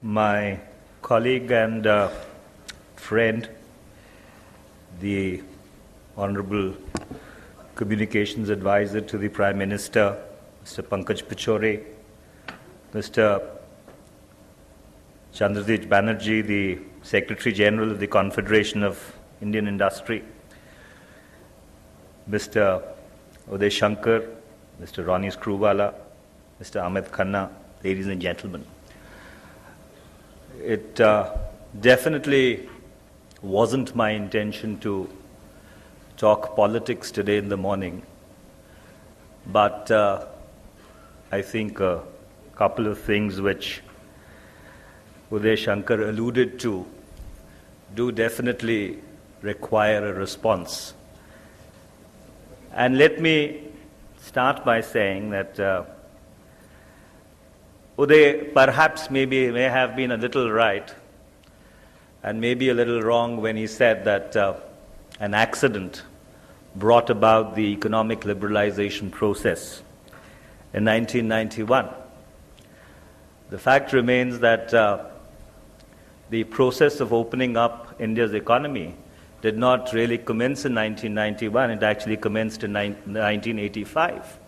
My colleague and friend, the Honorable Communications Advisor to the Prime Minister, Mr. Pankaj Pichore, Mr. Chandradeep Banerjee, the Secretary General of the Confederation of Indian Industry, Mr. Uday Shankar, Mr. Ronnie Screwvala, Mr. Amit Khanna, ladies and gentlemen. It definitely wasn't my intention to talk politics today in the morning, but I think a couple of things which Uday Shankar alluded to do definitely require a response. And let me start by saying that Uday perhaps may have been a little right and maybe a little wrong when he said that an accident brought about the economic liberalization process in 1991. The fact remains that the process of opening up India's economy did not really commence in 1991. It actually commenced in 1985.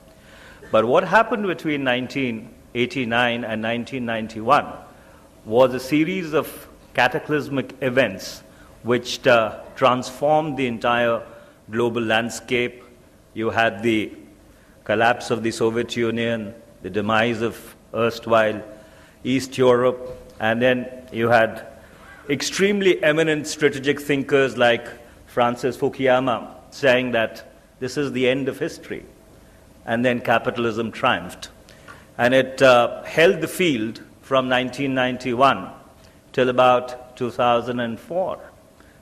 But what happened between 1989 and 1991 was a series of cataclysmic events which transformed the entire global landscape. You had the collapse of the Soviet Union, the demise of erstwhile East Europe, and then you had extremely eminent strategic thinkers like Francis Fukuyama saying that this is the end of history. And then capitalism triumphed. And it held the field from 1991 till about 2004.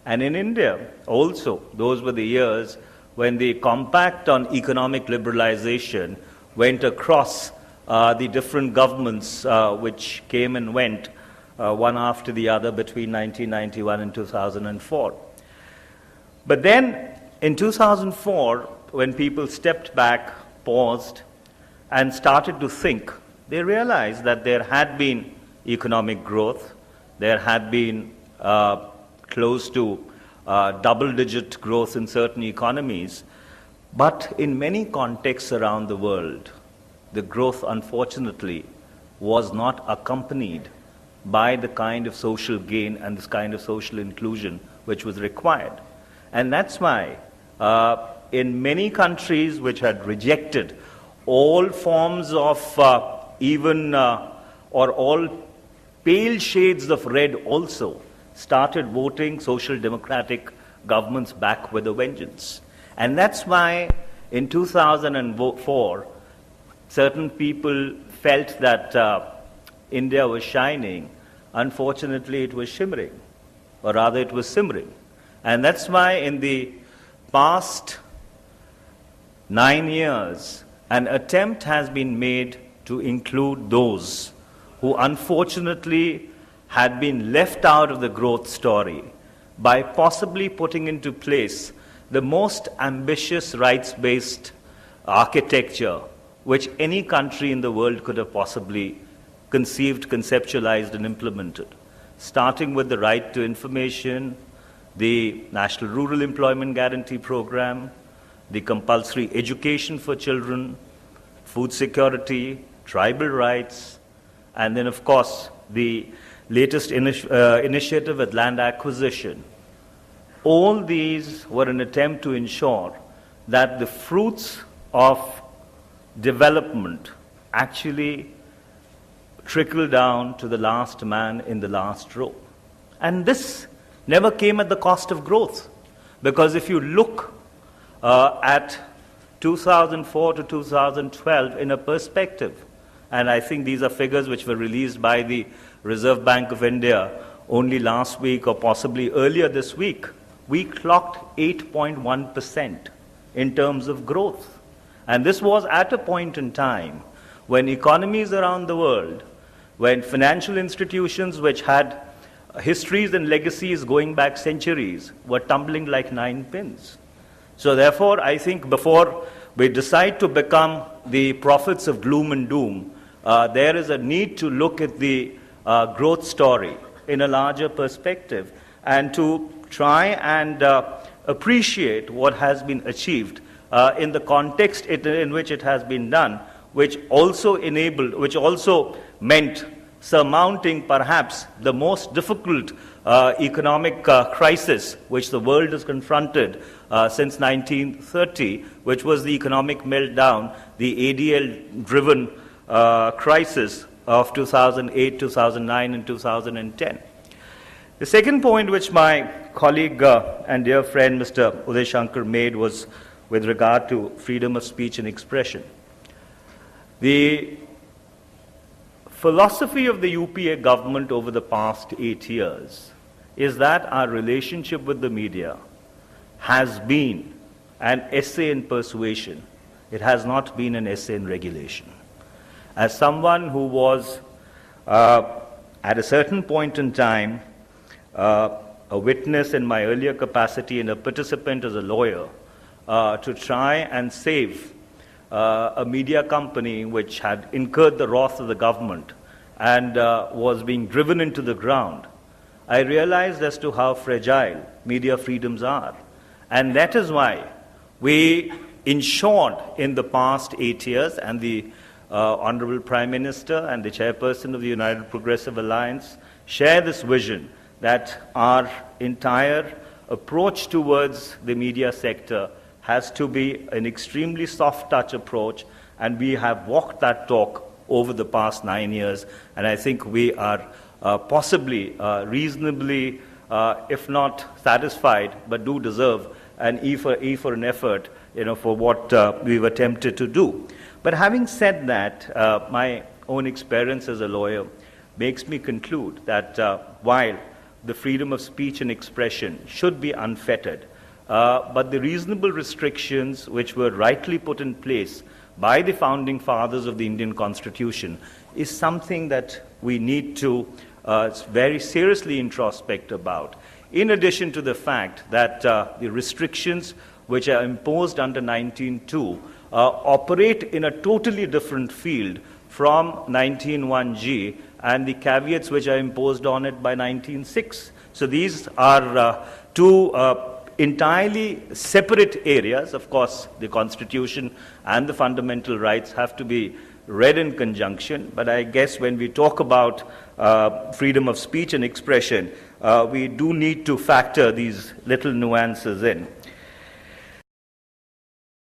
And in India also, those were the years when the Compact on Economic Liberalization went across the different governments which came and went one after the other between 1991 and 2004. But then in 2004, when people stepped back, paused, and started to think, they realized that there had been economic growth, there had been close to double-digit growth in certain economies, but in many contexts around the world, the growth, unfortunately, was not accompanied by the kind of social gain and this kind of social inclusion which was required. And that's why in many countries which had rejected all forms of or all pale shades of red also started voting social democratic governments back with a vengeance. And that's why in 2004, certain people felt that India was shining. Unfortunately, it was shimmering, or rather it was simmering. And that's why in the past 9 years, an attempt has been made to include those who unfortunately had been left out of the growth story by possibly putting into place the most ambitious rights-based architecture which any country in the world could have possibly conceived, conceptualized, and implemented, starting with the right to information, the National Rural Employment Guarantee Program, the compulsory education for children, food security, tribal rights, and then, of course, the latest initiative with land acquisition. All these were an attempt to ensure that the fruits of development actually trickle down to the last man in the last row. And this never came at the cost of growth, because if you look at 2004 to 2012 in a perspective, and I think these are figures which were released by the Reserve Bank of India only last week or possibly earlier this week, we clocked 8.1% in terms of growth. And this was at a point in time when economies around the world, when financial institutions which had histories and legacies going back centuries were tumbling like 9 pins. So therefore, I think before we decide to become the prophets of gloom and doom, there is a need to look at the growth story in a larger perspective, and to try and appreciate what has been achieved in the context in which it has been done, which also meant surmounting perhaps the most difficult economic crisis which the world has confronted since 1930, which was the economic meltdown, the ADL-driven crisis of 2008, 2009, and 2010. The second point which my colleague and dear friend Mr. Uday Shankar made was with regard to freedom of speech and expression. The philosophy of the UPA government over the past 8 years is that our relationship with the media has been an essay in persuasion. It has not been an essay in regulation. As someone who was, at a certain point in time, a witness in my earlier capacity and a participant as a lawyer, to try and save a media company which had incurred the wrath of the government and was being driven into the ground, I realized as to how fragile media freedoms are. And that is why we ensured in the past 8 years, and the Honorable Prime Minister and the Chairperson of the United Progressive Alliance share this vision that our entire approach towards the media sector has to be an extremely soft-touch approach, and we have walked that talk over the past 9 years, and I think we are possibly reasonably, if not satisfied, but do deserve an E for an effort, for what we've attempted to do. But having said that, my own experience as a lawyer makes me conclude that while the freedom of speech and expression should be unfettered, but the reasonable restrictions which were rightly put in place by the founding fathers of the Indian Constitution is something that we need to very seriously introspect about. In addition to the fact that the restrictions which are imposed under 19.2 operate in a totally different field from 19.1G and the caveats which are imposed on it by 19.6. So these are two entirely separate areas. Of course, the Constitution and the fundamental rights have to be read in conjunction, but I guess when we talk about freedom of speech and expression, we do need to factor these little nuances in.